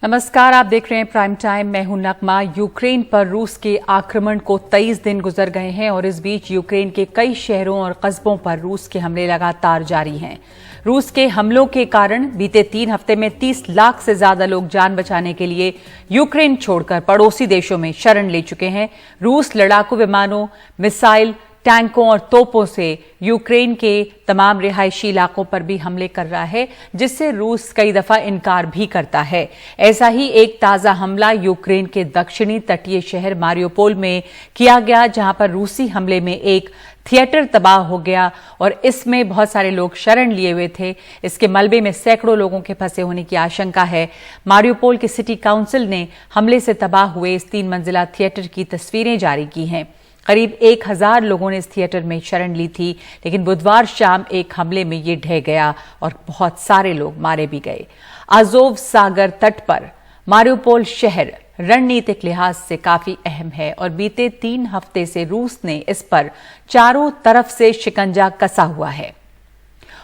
नमस्कार, आप देख रहे हैं प्राइम टाइम। मैं हूं नगमा। यूक्रेन पर रूस के आक्रमण को 23 दिन गुजर गए हैं और इस बीच यूक्रेन के कई शहरों और कस्बों पर रूस के हमले लगातार जारी हैं। रूस के हमलों के कारण बीते 3 हफ्ते में 30 लाख से ज्यादा लोग जान बचाने के लिए यूक्रेन छोड़कर पड़ोसी देशों में शरण ले चुके हैं। रूस लड़ाकू विमानों, मिसाइल, टैंकों और तोपों से यूक्रेन के तमाम रिहायशी इलाकों पर भी हमले कर रहा है, जिससे रूस कई दफा इनकार भी करता है। ऐसा ही एक ताजा हमला यूक्रेन के दक्षिणी तटीय शहर मारियोपोल में किया गया, जहां पर रूसी हमले में एक थिएटर तबाह हो गया और इसमें बहुत सारे लोग शरण लिए हुए थे। इसके मलबे में सैकड़ों लोगों के फंसे होने की आशंका है। मारियोपोल की सिटी काउंसिल ने हमले से तबाह हुए इस 3 मंजिला थिएटर की तस्वीरें जारी की हैं। करीब 1000 लोगों ने इस थिएटर में शरण ली थी, लेकिन बुधवार शाम एक हमले में ये ढह गया और बहुत सारे लोग मारे भी गए। अज़ोव सागर तट पर मारियोपोल शहर रणनीतिक लिहाज से काफी अहम है और बीते 3 हफ्ते से रूस ने इस पर चारों तरफ से शिकंजा कसा हुआ है।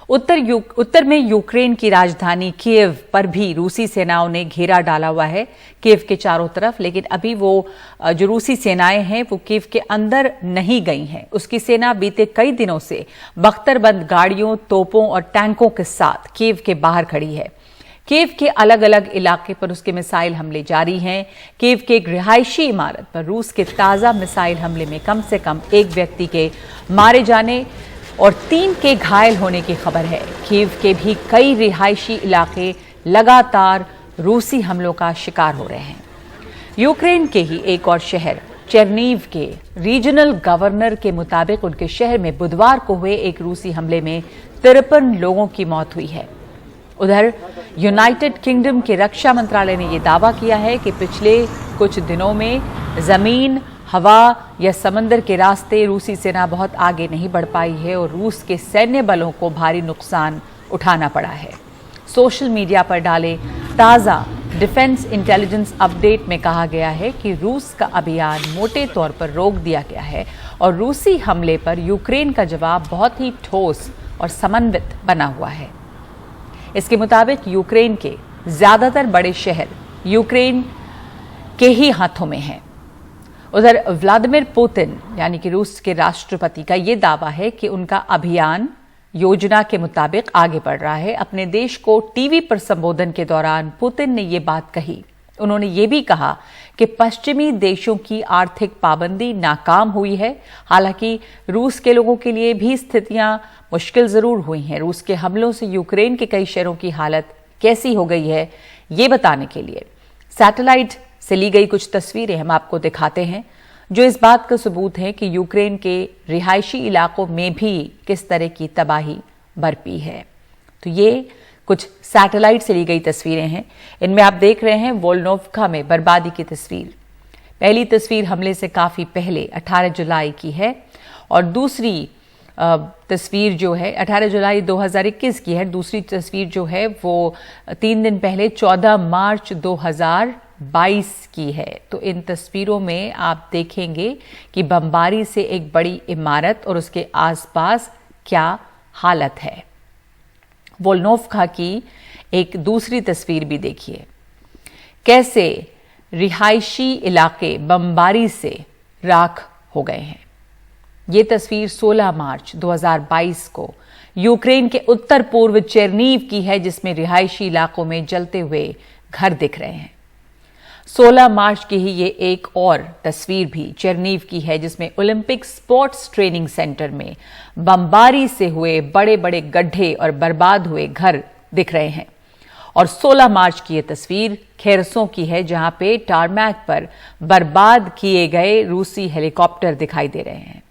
उत्तर में यूक्रेन की राजधानी कीव पर भी रूसी सेनाओं ने घेरा डाला हुआ है, कीव के चारों तरफ। लेकिन अभी वो जो रूसी सेनाएं हैं वो कीव के अंदर नहीं गई हैं। उसकी सेना बीते कई दिनों से बख्तरबंद गाड़ियों, तोपों और टैंकों के साथ कीव के बाहर खड़ी है। कीव के अलग अलग इलाके पर उसके मिसाइल हमले जारी हैं। कीव के एक रिहायशी इमारत पर रूस के ताजा मिसाइल हमले में कम से कम 1 व्यक्ति के मारे जाने और 3 के घायल होने की खबर है। कीव के भी कई रिहायशी इलाके लगातार रूसी हमलों का शिकार हो रहे हैं। यूक्रेन के ही एक और शहर चेरनीव के रीजनल गवर्नर के मुताबिक उनके शहर में बुधवार को हुए एक रूसी हमले में 53 लोगों की मौत हुई है। उधर यूनाइटेड किंगडम के रक्षा मंत्रालय ने यह दावा किया है कि पिछले कुछ दिनों में जमीन, हवा या समंदर के रास्ते रूसी सेना बहुत आगे नहीं बढ़ पाई है और रूस के सैन्य बलों को भारी नुकसान उठाना पड़ा है। सोशल मीडिया पर डाले ताज़ा डिफेंस इंटेलिजेंस अपडेट में कहा गया है कि रूस का अभियान मोटे तौर पर रोक दिया गया है और रूसी हमले पर यूक्रेन का जवाब बहुत ही ठोस और समन्वित बना हुआ है। इसके मुताबिक यूक्रेन के ज्यादातर बड़े शहर यूक्रेन के ही हाथों में हैं। उधर व्लादिमीर पुतिन यानी कि रूस के राष्ट्रपति का ये दावा है कि उनका अभियान योजना के मुताबिक आगे बढ़ रहा है। अपने देश को टीवी पर संबोधन के दौरान पुतिन ने ये बात कही। उन्होंने ये भी कहा कि पश्चिमी देशों की आर्थिक पाबंदी नाकाम हुई है। हालांकि रूस के लोगों के लिए भी स्थितियां मुश्किल जरूर हुई हैं। रूस के हमलों से यूक्रेन के कई शहरों की हालत कैसी हो गई है, ये बताने के लिए सैटेलाइट से ली गई कुछ तस्वीरें हम आपको दिखाते हैं, जो इस बात का सबूत है कि यूक्रेन के रिहायशी इलाकों में भी किस तरह की तबाही बरपी है। तो ये कुछ सैटेलाइट से ली गई तस्वीरें हैं। इनमें आप देख रहे हैं वोल्नोव्का में बर्बादी की तस्वीर। पहली तस्वीर हमले से काफी पहले 18 जुलाई की है और दूसरी तस्वीर जो है 18 जुलाई 2021 की है। दूसरी तस्वीर जो है वो 3 दिन पहले 14 मार्च 2022 की है। तो इन तस्वीरों में आप देखेंगे कि बमबारी से एक बड़ी इमारत और उसके आसपास क्या हालत है। वोल्नोव्का की एक दूसरी तस्वीर भी देखिए, कैसे रिहायशी इलाके बमबारी से राख हो गए हैं। ये तस्वीर 16 मार्च 2022 को यूक्रेन के उत्तर पूर्व चेरनीव की है, जिसमें रिहायशी इलाकों में जलते हुए घर दिख रहे हैं। 16 मार्च की ही ये एक और तस्वीर भी चेरनीव की है, जिसमें ओलंपिक स्पोर्ट्स ट्रेनिंग सेंटर में बमबारी से हुए बड़े बड़े गड्ढे और बर्बाद हुए घर दिख रहे हैं। और 16 मार्च की ये तस्वीर खेरसों की है, जहां पे टारमैक पर बर्बाद किए गए रूसी हेलीकॉप्टर दिखाई दे रहे हैं।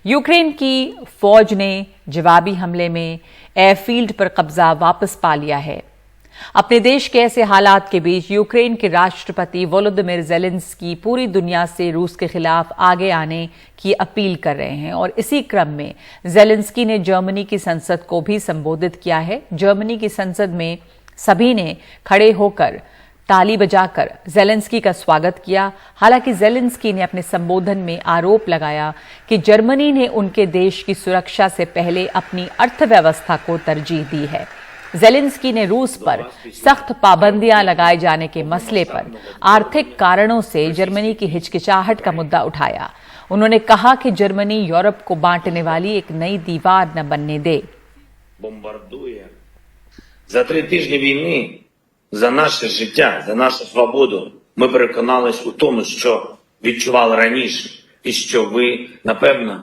यूक्रेन की फौज ने जवाबी हमले में एयरफील्ड पर कब्जा वापस पा लिया है। अपने देश के ऐसे हालात के बीच यूक्रेन के राष्ट्रपति वोलोदिमिर ज़ेलेंस्की पूरी दुनिया से रूस के खिलाफ आगे आने की अपील कर रहे हैं और इसी क्रम में ज़ेलेंस्की ने जर्मनी की संसद को भी संबोधित किया है। जर्मनी की संसद में सभी ने खड़े होकर ताली बजाकर ज़ेलेंस्की का स्वागत किया। हालांकि ज़ेलेंस्की ने अपने संबोधन में आरोप लगाया कि जर्मनी ने उनके देश की सुरक्षा से पहले अपनी अर्थव्यवस्था को तरजीह दी है। ज़ेलेंस्की ने रूस पर सख्त पाबंदियां लगाए जाने के मसले पर आर्थिक कारणों से जर्मनी की हिचकिचाहट का मुद्दा उठाया। उन्होंने कहा कि जर्मनी यूरोप को बांटने वाली एक नई दीवार न बनने दे। Бомбардує за 3 тижні війни за наше життя, за нашу свободу. Ми переконались у тому, що відчували раніше, і що ви, напевно,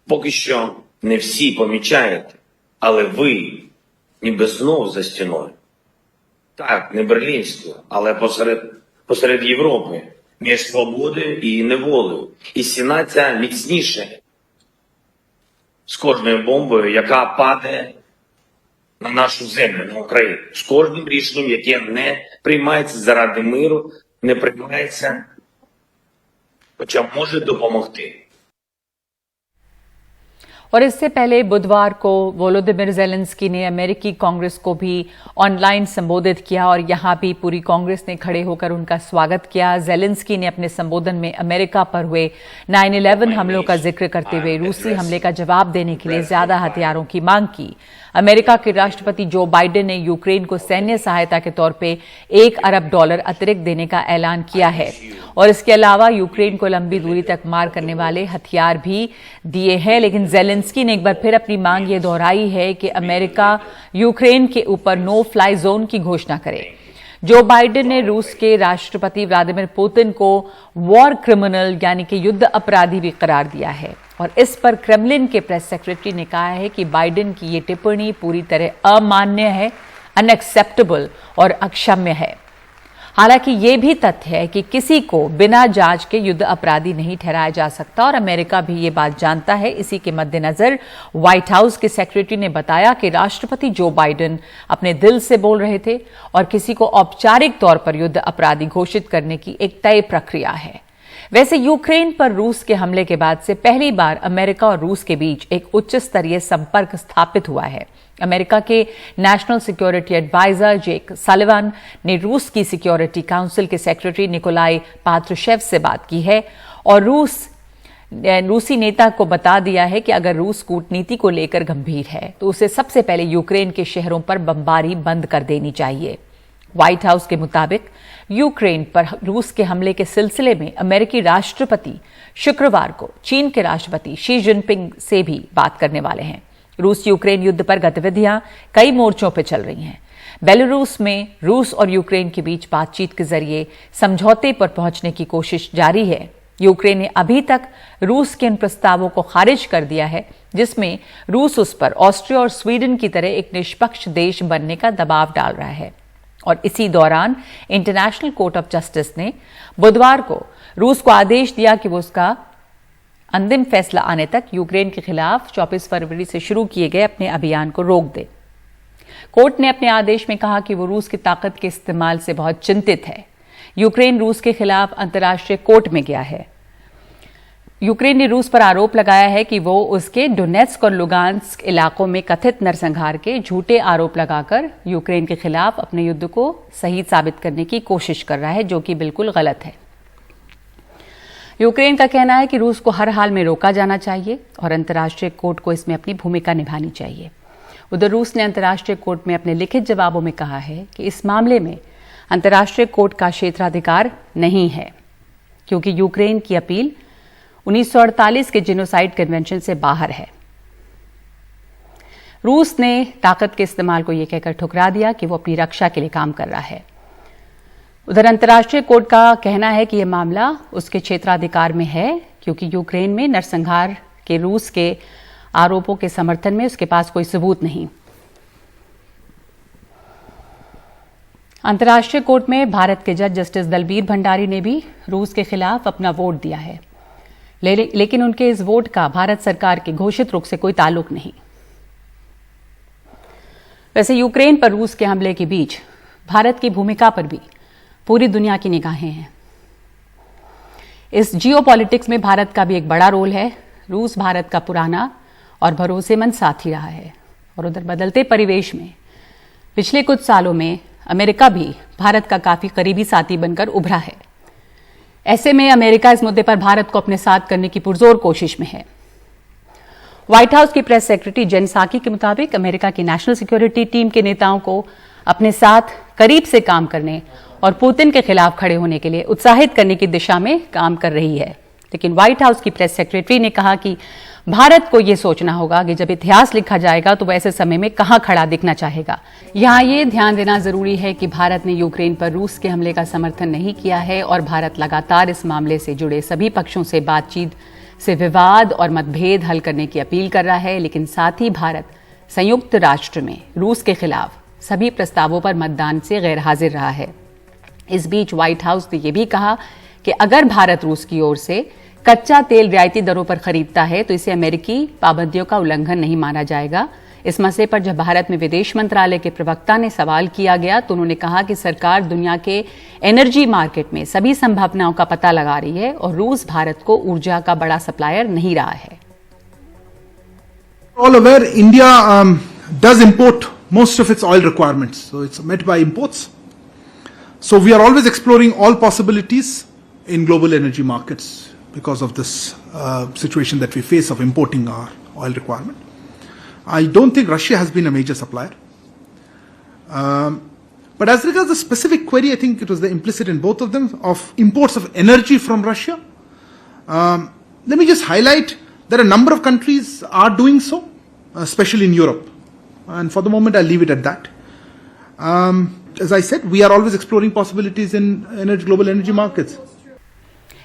поки що не всі помічаєте, але ви ніби знов за стіною. Так, не берлінською, але посеред Європи, між свободою і неволею. І стіна ця міцніше з кожною бомбою, яка падає на нашу землю, на Україну. З кожним рішенням, яке не приймається заради миру, не приймається, хоча може допомогти. और इससे पहले बुधवार को वोलोदिमिर ज़ेलेंस्की ने अमेरिकी कांग्रेस को भी ऑनलाइन संबोधित किया और यहां भी पूरी कांग्रेस ने खड़े होकर उनका स्वागत किया। ज़ेलेंस्की ने अपने संबोधन में अमेरिका पर हुए 9/11 हमलों का जिक्र करते हुए रूसी हमले का जवाब देने के लिए ज्यादा हथियारों की मांग की। अमेरिका के राष्ट्रपति जो बाइडेन ने यूक्रेन को सैन्य सहायता के तौर पे $1 अरब अतिरिक्त देने का ऐलान किया है और इसके अलावा यूक्रेन को लंबी दूरी तक मार करने वाले हथियार भी दिए हैं। लेकिन ज़ेलेंस्की ने एक बार फिर अपनी मांग ये दोहराई है कि अमेरिका यूक्रेन के ऊपर नो फ्लाई जोन की घोषणा करे। जो बाइडेन ने रूस के राष्ट्रपति व्लादिमीर पुतिन को वॉर क्रिमिनल यानी कि युद्ध अपराधी भी करार दिया है और इस पर क्रेमलिन के प्रेस सेक्रेटरी ने कहा है कि बाइडेन की ये टिप्पणी पूरी तरह अमान्य है, अनएक्सेप्टेबल और अक्षम्य है। हालांकि ये भी तथ्य है कि किसी को बिना जांच के युद्ध अपराधी नहीं ठहराया जा सकता और अमेरिका भी ये बात जानता है। इसी के मद्देनजर व्हाइट हाउस के सेक्रेटरी ने बताया कि राष्ट्रपति जो बाइडेन अपने दिल से बोल रहे थे और किसी को औपचारिक तौर पर युद्ध अपराधी घोषित करने की एक तय प्रक्रिया है। वैसे यूक्रेन पर रूस के हमले के बाद से पहली बार अमेरिका और रूस के बीच एक उच्च स्तरीय संपर्क स्थापित हुआ है। अमेरिका के नेशनल सिक्योरिटी एडवाइजर जेक सलिवान ने रूस की सिक्योरिटी काउंसिल के सेक्रेटरी निकोलाई पात्रुशेव से बात की है और रूसी नेता को बता दिया है कि अगर रूस कूटनीति को लेकर गंभीर है तो उसे सबसे पहले यूक्रेन के शहरों पर बमबारी बंद कर देनी चाहिए। व्हाइट हाउस के मुताबिक यूक्रेन पर रूस के हमले के सिलसिले में अमेरिकी राष्ट्रपति शुक्रवार को चीन के राष्ट्रपति शी जिनपिंग से भी बात करने वाले हैं। रूस यूक्रेन युद्ध पर गतिविधियां कई मोर्चों पर चल रही हैं। बेलारूस में रूस और यूक्रेन के बीच बातचीत के जरिए समझौते पर पहुंचने की कोशिश जारी है। यूक्रेन ने अभी तक रूस के इन प्रस्तावों को खारिज कर दिया है जिसमें रूस उस पर ऑस्ट्रिया और स्वीडन की तरह एक निष्पक्ष देश बनने का दबाव डाल रहा है। और इसी दौरान इंटरनेशनल कोर्ट ऑफ जस्टिस ने बुधवार को रूस को आदेश दिया कि वो उसका अंतिम फैसला आने तक यूक्रेन के खिलाफ 24 फरवरी से शुरू किए गए अपने अभियान को रोक दे। कोर्ट ने अपने आदेश में कहा कि वो रूस की ताकत के इस्तेमाल से बहुत चिंतित है। यूक्रेन रूस के खिलाफ अंतर्राष्ट्रीय कोर्ट में गया है। यूक्रेन ने रूस पर आरोप लगाया है कि वो उसके डोनेट्स्क और लुगान्स्क इलाकों में कथित नरसंहार के झूठे आरोप लगाकर यूक्रेन के खिलाफ अपने युद्ध को सही साबित करने की कोशिश कर रहा है, जो कि बिल्कुल गलत है। यूक्रेन का कहना है कि रूस को हर हाल में रोका जाना चाहिए और अंतर्राष्ट्रीय कोर्ट को इसमें अपनी भूमिका निभानी चाहिए। उधर रूस ने अंतर्राष्ट्रीय कोर्ट में अपने लिखित जवाबों में कहा है कि इस मामले में अंतर्राष्ट्रीय कोर्ट का क्षेत्राधिकार नहीं है क्योंकि यूक्रेन की अपील 1948 के जेनोसाइड कन्वेंशन से बाहर है। रूस ने ताकत के इस्तेमाल को यह कहकर ठुकरा दिया कि वो अपनी रक्षा के लिए काम कर रहा है। उधर अंतर्राष्ट्रीय कोर्ट का कहना है कि यह मामला उसके क्षेत्राधिकार में है, क्योंकि यूक्रेन में नरसंहार के रूस के आरोपों के समर्थन में उसके पास कोई सबूत नहीं। अंतर्राष्ट्रीय कोर्ट में भारत के जज जस्टिस दलबीर भंडारी ने भी रूस के खिलाफ अपना वोट दिया है, लेकिन उनके इस वोट का भारत सरकार के घोषित रुख से कोई ताल्लुक नहीं। वैसे यूक्रेन पर रूस के हमले के बीच भारत की भूमिका पर भी पूरी दुनिया की निगाहें हैं। इस जियोपॉलिटिक्स में भारत का भी एक बड़ा रोल है। रूस भारत का पुराना और भरोसेमंद साथी रहा है, और उधर बदलते परिवेश में पिछले कुछ सालों में अमेरिका भी भारत का काफी करीबी साथी बनकर उभरा है। ऐसे में अमेरिका इस मुद्दे पर भारत को अपने साथ करने की पुरजोर कोशिश में है। व्हाइट हाउस की प्रेस सेक्रेटरी जेन साकी के मुताबिक अमेरिका की नेशनल सिक्योरिटी टीम के नेताओं को अपने साथ करीब से काम करने और पुतिन के खिलाफ खड़े होने के लिए उत्साहित करने की दिशा में काम कर रही है। लेकिन व्हाइट हाउस की प्रेस सेक्रेटरी ने कहा कि भारत को यह सोचना होगा कि जब इतिहास लिखा जाएगा तो वह ऐसे समय में कहां खड़ा दिखना चाहेगा। यहां यह ध्यान देना जरूरी है कि भारत ने यूक्रेन पर रूस के हमले का समर्थन नहीं किया है, और भारत लगातार इस मामले से जुड़े सभी पक्षों से बातचीत से विवाद और मतभेद हल करने की अपील कर रहा है। लेकिन साथ ही भारत संयुक्त राष्ट्र में रूस के खिलाफ सभी प्रस्तावों पर मतदान से गैर हाजिर रहा है। इस बीच व्हाइट हाउस ने यह भी कहा कि अगर भारत रूस की ओर से कच्चा तेल रियायती दरों पर खरीदता है तो इसे अमेरिकी पाबंदियों का उल्लंघन नहीं माना जाएगा। इस मसले पर जब भारत में विदेश मंत्रालय के प्रवक्ता ने सवाल किया गया तो उन्होंने कहा कि सरकार दुनिया के एनर्जी मार्केट में सभी संभावनाओं का पता लगा रही है, और रूस भारत को ऊर्जा का बड़ा सप्लायर नहीं रहा है। All aware, India does import most of its oil requirements, so it's met by imports. So we are always exploring all possibilities in global energy markets because of this situation that we face of importing our oil requirement. I don't think Russia has been a major supplier. But as regards the specific query, I think it was the implicit in both of them of imports of energy from Russia. Let me just highlight that a number of countries are doing so, especially in Europe. And for the moment, I'll leave it at that. As I said, we are always exploring possibilities in global energy markets.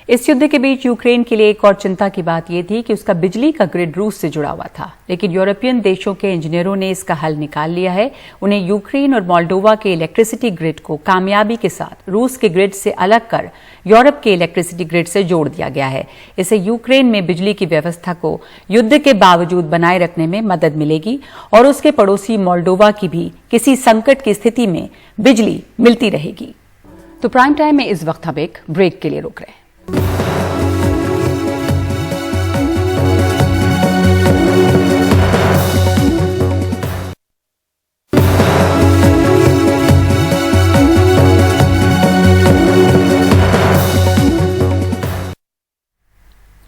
इस युद्ध के बीच Ukraine के लिए एक और चिंता की बात यह थी कि उसका बिजली का ग्रिड रूस से जुड़ा हुआ था, लेकिन यूरोपियन देशों के इंजीनियरों ने इसका हल निकाल लिया है। उन्हें यूक्रेन और मोल्डोवा के इलेक्ट्रिसिटी ग्रिड को कामयाबी के साथ रूस के ग्रिड से अलग कर यूरोप के इलेक्ट्रिसिटी ग्रिड से जोड़ दिया गया है। इससे यूक्रेन में बिजली की व्यवस्था को युद्ध के बावजूद बनाए रखने में मदद मिलेगी, और उसके पड़ोसी मोल्डोवा की भी किसी संकट की स्थिति में बिजली मिलती रहेगी। तो प्राइम टाइम में इस वक्त हम एक ब्रेक के लिए रुक रहे हैं।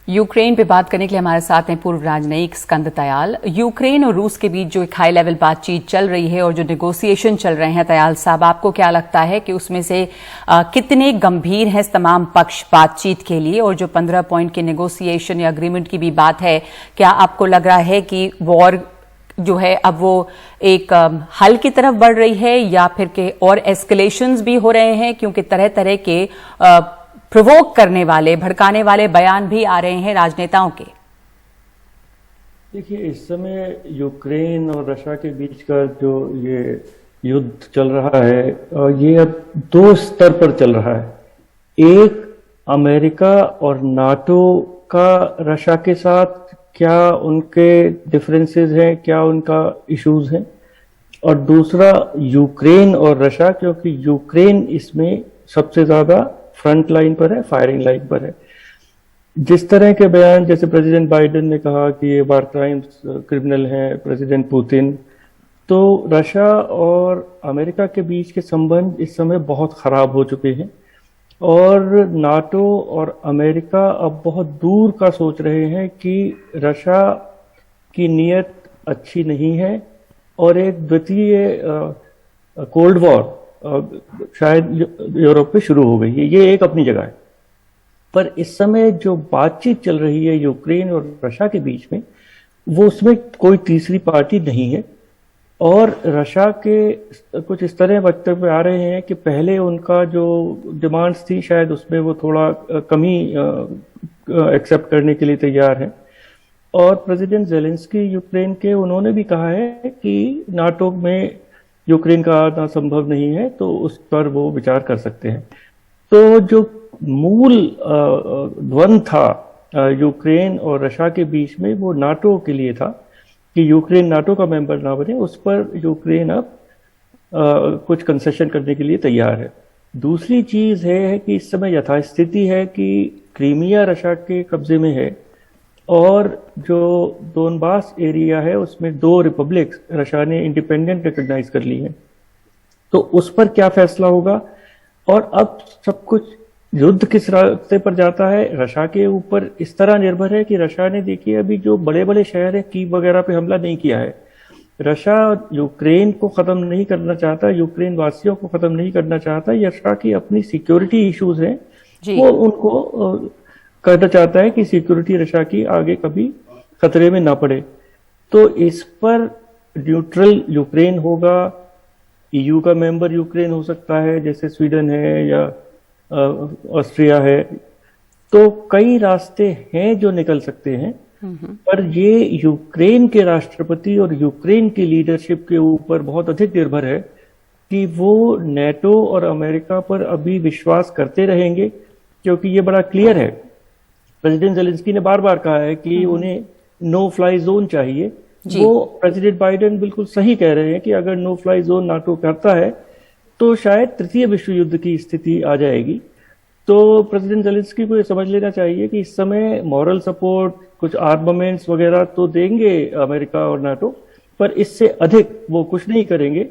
यूक्रेन पे बात करने के लिए हमारे साथ हैं पूर्व राजनयिक स्कंद तयाल। यूक्रेन और रूस के बीच जो एक हाई लेवल बातचीत चल रही है और जो नेगोशिएशन चल रहे हैं, तयाल साहब, आपको क्या लगता है कि उसमें से कितने गंभीर हैं तमाम पक्ष बातचीत के लिए? और जो 15 पॉइंट के नेगोशिएशन या अग्रीमेंट की भी बात है, क्या आपको लग रहा है कि वॉर जो है अब वो एक हल की तरफ बढ़ रही है, या फिर के और एस्केलेशंस भी हो रहे हैं, क्योंकि तरह तरह के प्रोवोक करने वाले, भड़काने वाले बयान भी आ रहे हैं राजनेताओं के? देखिए, इस समय यूक्रेन और रशिया के बीच का जो ये युद्ध चल रहा है, ये अब दो स्तर पर चल रहा है। एक, अमेरिका और नाटो का रशिया के साथ क्या उनके डिफरेंसेस हैं, क्या उनका इश्यूज हैं, और दूसरा यूक्रेन और रशिया, क्योंकि यूक्रेन इसमें सबसे ज्यादा फ्रंट लाइन पर है, फायरिंग लाइन पर है। जिस तरह के बयान, जैसे प्रेसिडेंट बाइडेन ने कहा कि ये वार क्राइम्स क्रिमिनल हैं, प्रेसिडेंट पुतिन, तो रशिया और अमेरिका के बीच के संबंध इस समय बहुत खराब हो चुके हैं, और नाटो और अमेरिका अब बहुत दूर का सोच रहे हैं कि रशिया की नीयत अच्छी नहीं है, और एक द्वितीय कोल्ड वॉर शायद यूरोप में शुरू हो गई है। ये एक अपनी जगह है, पर इस समय जो बातचीत चल रही है यूक्रेन और रशिया के बीच में, वो उसमें कोई तीसरी पार्टी नहीं है, और रशिया के कुछ इस तरह वक्तव्य आ रहे हैं कि पहले उनका जो डिमांड्स थी शायद उसमें वो थोड़ा कमी एक्सेप्ट करने के लिए तैयार है। और प्रेसिडेंट जेलेंस्की यूक्रेन के, उन्होंने भी कहा है कि नाटो में यूक्रेन का आना संभव नहीं है, तो उस पर वो विचार कर सकते हैं। तो जो मूल द्वंद्व था यूक्रेन और रशिया के बीच में, वो नाटो के लिए था कि यूक्रेन नाटो का मेंबर ना बने। उस पर यूक्रेन अब कुछ कंसेशन करने के लिए तैयार है। दूसरी चीज है कि इस समय यथास्थिति है कि क्रीमिया रशिया के कब्जे में है और जो डोनबास एरिया है उसमें 2 रिपब्लिक्स रशिया ने इंडिपेंडेंट रिकॉग्नाइज कर ली है। तो उस पर क्या फैसला होगा, और अब सब कुछ युद्ध किस रास्ते पर जाता है रशिया के ऊपर इस तरह निर्भर है कि रशिया ने, देखिए, अभी जो बड़े बड़े शहर है कीव वगैरह पे हमला नहीं किया है। रशिया यूक्रेन को खत्म नहीं करना चाहता, यूक्रेन वासियों को खत्म नहीं करना चाहता। रशिया की अपनी सिक्योरिटी इश्यूज हैं, वो उनको करना चाहता है कि सिक्योरिटी रशिया की आगे कभी खतरे में ना पड़े। तो इस पर न्यूट्रल यूक्रेन होगा, ईयू का मेंबर यूक्रेन हो सकता है जैसे स्वीडन है या ऑस्ट्रिया है। तो कई रास्ते हैं जो निकल सकते हैं, पर ये यूक्रेन के राष्ट्रपति और यूक्रेन की लीडरशिप के ऊपर बहुत अधिक निर्भर है कि वो नेटो और अमेरिका पर अभी विश्वास करते रहेंगे, क्योंकि ये बड़ा क्लियर है। प्रेसिडेंट जेलेंस्की ने बार बार कहा है कि उन्हें नो फ्लाई जोन चाहिए। वो प्रेसिडेंट बाइडेन बिल्कुल सही कह रहे हैं कि अगर नो फ्लाई जोन नाटो करता है तो शायद तृतीय विश्व युद्ध की स्थिति आ जाएगी। तो प्रेसिडेंट जेलेंस्की को ये समझ लेना चाहिए कि इस समय मॉरल सपोर्ट, कुछ आर्मामेंट्स वगैरह तो देंगे अमेरिका और नाटो, पर इससे अधिक वो कुछ नहीं करेंगे।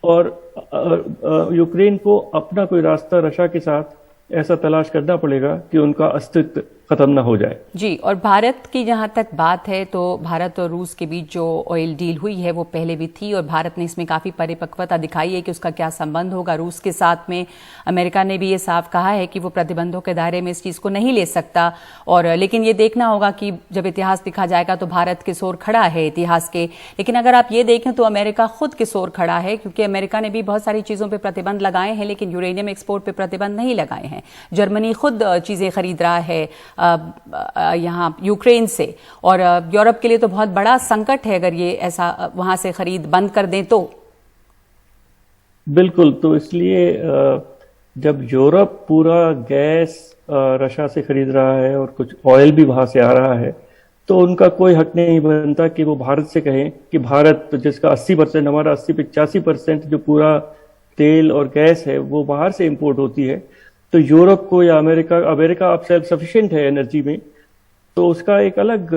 और यूक्रेन को अपना कोई रास्ता रशिया के साथ ऐसा तलाश करना पड़ेगा कि उनका अस्तित्व खत्म ना हो जाए। जी, और भारत की जहां तक बात है तो भारत और रूस के बीच जो ऑयल डील हुई है वो पहले भी थी और भारत ने इसमें काफी परिपक्वता दिखाई है कि उसका क्या संबंध होगा रूस के साथ में। अमेरिका ने भी ये साफ कहा है कि वो प्रतिबंधों के दायरे में इस चीज को नहीं ले सकता। और लेकिन ये देखना होगा कि जब इतिहास दिखा जाएगा तो भारत किसोर खड़ा है इतिहास के। लेकिन अगर आप ये देखें तो अमेरिका खुद किसोर खड़ा है, क्योंकि अमेरिका ने भी बहुत सारी चीजों पर प्रतिबंध लगाए हैं लेकिन यूरेनियम एक्सपोर्ट पर प्रतिबंध नहीं लगाए हैं। जर्मनी खुद चीजें खरीद रहा है यहाँ यूक्रेन से, और यूरोप के लिए तो बहुत बड़ा संकट है अगर ये ऐसा वहां से खरीद बंद कर दें तो। बिल्कुल, तो इसलिए जब यूरोप पूरा गैस रशिया से खरीद रहा है और कुछ ऑयल भी वहां से आ रहा है, तो उनका कोई हक नहीं बनता कि वो भारत से कहें कि भारत जिसका 80%, हमारा 80-85% जो पूरा तेल और गैस है वो बाहर से इंपोर्ट होती है, तो यूरोप को या अमेरिका अब सेल्फ सफिशिएंट है एनर्जी में, तो उसका एक अलग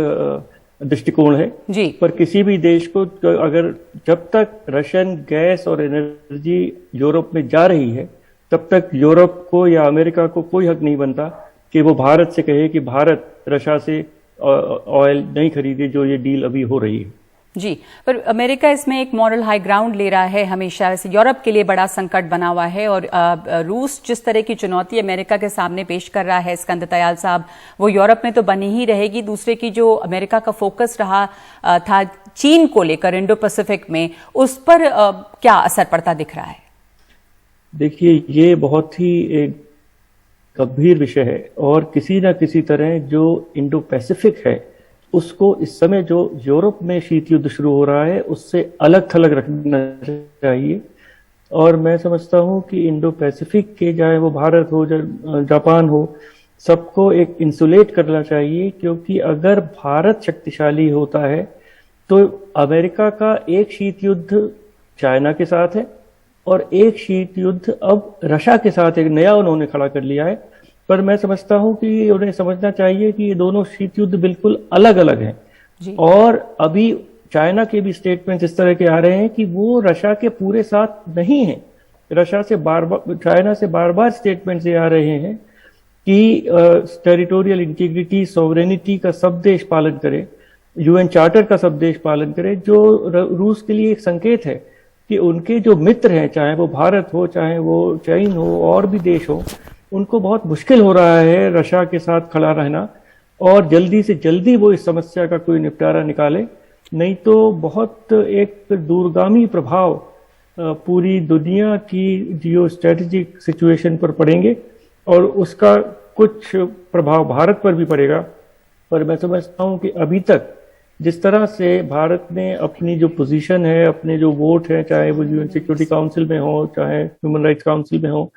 दृष्टिकोण है जी। पर किसी भी देश को अगर जब तक रशियन गैस और एनर्जी यूरोप में जा रही है तब तक यूरोप को या अमेरिका को कोई हक नहीं बनता कि वो भारत से कहे कि भारत रशिया से ऑयल नहीं खरीदे जो ये डील अभी हो रही है। जी, पर अमेरिका इसमें एक मॉरल हाई ग्राउंड ले रहा है हमेशा से। यूरोप के लिए बड़ा संकट बना हुआ है और रूस जिस तरह की चुनौती अमेरिका के सामने पेश कर रहा है स्कंददयाल साहब, वो यूरोप में तो बनी ही रहेगी। दूसरे की जो अमेरिका का फोकस रहा था चीन को लेकर इंडो पैसिफिक में, उस पर क्या असर पड़ता दिख रहा है? देखिए, ये बहुत ही एक गंभीर विषय है और किसी न किसी तरह जो इंडो पैसिफिक है उसको इस समय जो यूरोप में शीत युद्ध शुरू हो रहा है उससे अलग थलग रखना चाहिए। और मैं समझता हूं कि इंडो पैसिफिक के, चाहे वो भारत हो जापान हो, सबको एक इंसुलेट करना चाहिए, क्योंकि अगर भारत शक्तिशाली होता है तो अमेरिका का एक शीत युद्ध चाइना के साथ है और एक शीत युद्ध अब रशिया के साथ एक नया उन्होंने खड़ा कर लिया है। पर मैं समझता हूं कि उन्हें समझना चाहिए कि ये दोनों शीत युद्ध बिल्कुल अलग अलग हैं। और अभी चाइना के भी स्टेटमेंट्स इस तरह के आ रहे हैं कि वो रशिया के पूरे साथ नहीं है। चाइना से बार बार स्टेटमेंट्स ये आ रहे हैं कि टेरिटोरियल इंटीग्रिटी, सॉवरेनिटी का सब देश पालन करे, यूएन चार्टर का सब देश पालन करे, जो रूस के लिए एक संकेत है कि उनके जो मित्र हैं, चाहे वो भारत हो, चाहे वो चीन हो, और भी देश हो, उनको बहुत मुश्किल हो रहा है रशिया के साथ खड़ा रहना और जल्दी से जल्दी वो इस समस्या का कोई निपटारा निकाले नहीं तो बहुत एक दूरगामी प्रभाव पूरी दुनिया की जियो स्ट्रेटेजिक सिचुएशन पर पड़ेंगे और उसका कुछ प्रभाव भारत पर भी पड़ेगा। पर मैं समझता हूं कि अभी तक जिस तरह से भारत ने अपनी जो पोजीशन है, अपने जो वोट है, चाहे वो यूएन सिक्योरिटी काउंसिल में हो, चाहे ह्यूमन राइट्स काउंसिल में हो,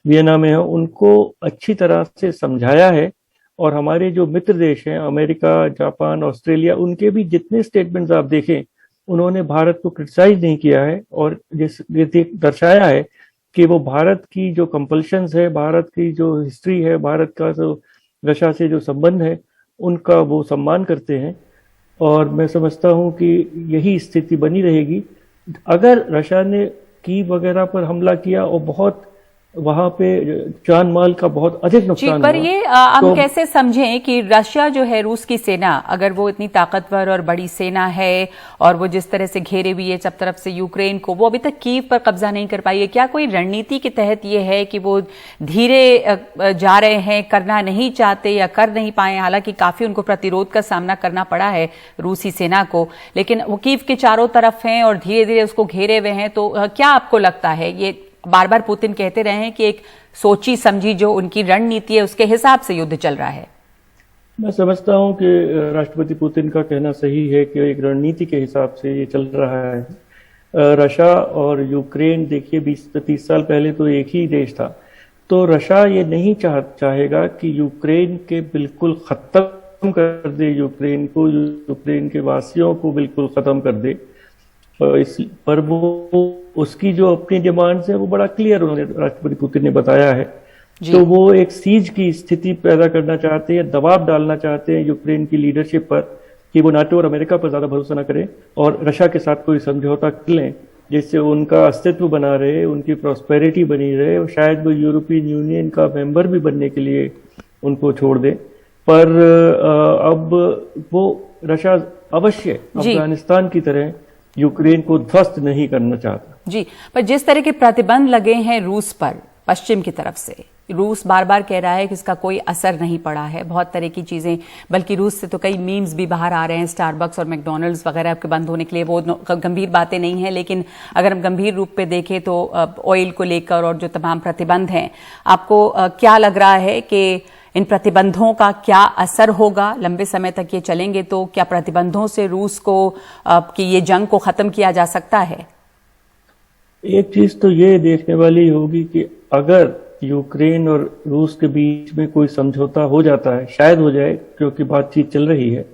वियना में हो, उनको अच्छी तरह से समझाया है। और हमारे जो मित्र देश हैं, अमेरिका, जापान, ऑस्ट्रेलिया, उनके भी जितने स्टेटमेंट्स आप देखें, उन्होंने भारत को क्रिटिसाइज नहीं किया है और दर्शाया है कि वो भारत की जो कंपल्शंस है, भारत की जो हिस्ट्री है, भारत का जो रशिया से जो संबंध है, उनका वो सम्मान करते हैं। और मैं समझता हूं कि यही स्थिति बनी रहेगी। अगर रशिया ने कीव वगैरह पर हमला किया और बहुत वहां पे जान माल का बहुत अधिक नुकसान पर हुआ, ये हम कैसे समझें कि रशिया जो है, रूस की सेना, अगर वो इतनी ताकतवर और बड़ी सेना है और वो जिस तरह से घेरे हुई है सब तरफ से यूक्रेन को, वो अभी तक कीव पर कब्जा नहीं कर पाई है। क्या कोई रणनीति के तहत ये है कि वो धीरे जा रहे हैं, करना नहीं चाहते या कर नहीं पाए? हालांकि काफी उनको प्रतिरोध का सामना करना पड़ा है रूसी सेना को, लेकिन वो कीव के चारों तरफ हैं और धीरे धीरे उसको घेरे हुए हैं। तो क्या आपको लगता है, ये बार बार पुतिन कहते रहे हैं कि एक सोची समझी जो उनकी रणनीति है उसके हिसाब से युद्ध चल रहा है? मैं समझता हूं कि राष्ट्रपति पुतिन का कहना सही है कि एक रणनीति के हिसाब से ये चल रहा है। रशिया और यूक्रेन, देखिए 20-30 साल पहले तो एक ही देश था। तो रशिया ये नहीं चाहेगा कि यूक्रेन के बिल्कुल खत्म कर दे, यूक्रेन को, यूक्रेन के वासियों को बिल्कुल खत्म कर दे। पर वो उसकी जो अपनी डिमांड्स है वो बड़ा क्लियर उन्होंने, राष्ट्रपति पुतिन ने बताया है। तो वो एक सीज की स्थिति पैदा करना चाहते हैं, दबाव डालना चाहते हैं यूक्रेन की लीडरशिप पर कि वो नाटो और अमेरिका पर ज्यादा भरोसा न करें और रशिया के साथ कोई समझौता कर लें जिससे उनका अस्तित्व बना रहे, उनकी प्रॉस्पेरिटी बनी रहे और शायद वो यूरोपियन यूनियन का मेंबर भी बनने के लिए उनको छोड़ दे। पर अब वो रशिया अवश्य अफगानिस्तान की तरह यूक्रेन को ध्वस्त नहीं करना चाहता। जी, पर जिस तरह के प्रतिबंध लगे हैं रूस पर पश्चिम की तरफ से, रूस बार बार कह रहा है कि इसका कोई असर नहीं पड़ा है, बहुत तरह की चीजें, बल्कि रूस से तो कई मीम्स भी बाहर आ रहे हैं, स्टारबक्स और मैकडॉनल्ड्स वगैरह के बंद होने के लिए। वो गंभीर बातें नहीं है, लेकिन अगर हम गंभीर रूप पे देखें तो ऑयल को लेकर और जो तमाम प्रतिबंध हैं, आपको क्या लग रहा है कि इन प्रतिबंधों का क्या असर होगा? लंबे समय तक ये चलेंगे तो क्या प्रतिबंधों से रूस को कि ये जंग को खत्म किया जा सकता है? एक चीज तो ये देखने वाली होगी कि अगर यूक्रेन और रूस के बीच में कोई समझौता हो जाता है, शायद हो जाए क्योंकि बातचीत चल रही है,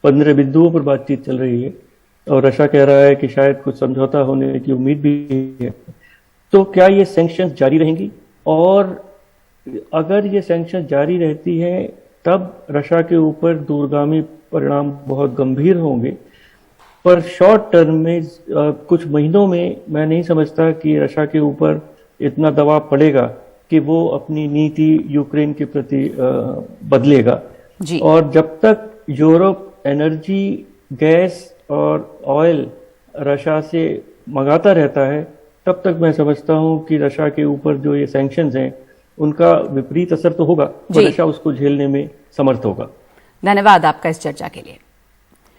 15 बिंदुओं पर बातचीत चल रही है और रशिया कह रहा है कि शायद कुछ समझौता होने की उम्मीद भी है। तो क्या ये सैंक्शंस जारी रहेंगी? और अगर ये सैंक्शन जारी रहती है तब रशिया के ऊपर दूरगामी परिणाम बहुत गंभीर होंगे। पर शॉर्ट टर्म में कुछ महीनों में मैं नहीं समझता कि रशिया के ऊपर इतना दबाव पड़ेगा कि वो अपनी नीति यूक्रेन के प्रति बदलेगा। जी। और जब तक यूरोप एनर्जी, गैस और ऑयल रशिया से मंगाता रहता है, तब तक मैं समझता हूं कि रशिया के ऊपर जो ये सैंक्शंस हैं उनका विपरीत असर तो होगा, पर रशिया उसको झेलने में समर्थ होगा। धन्यवाद आपका इस चर्चा के लिए।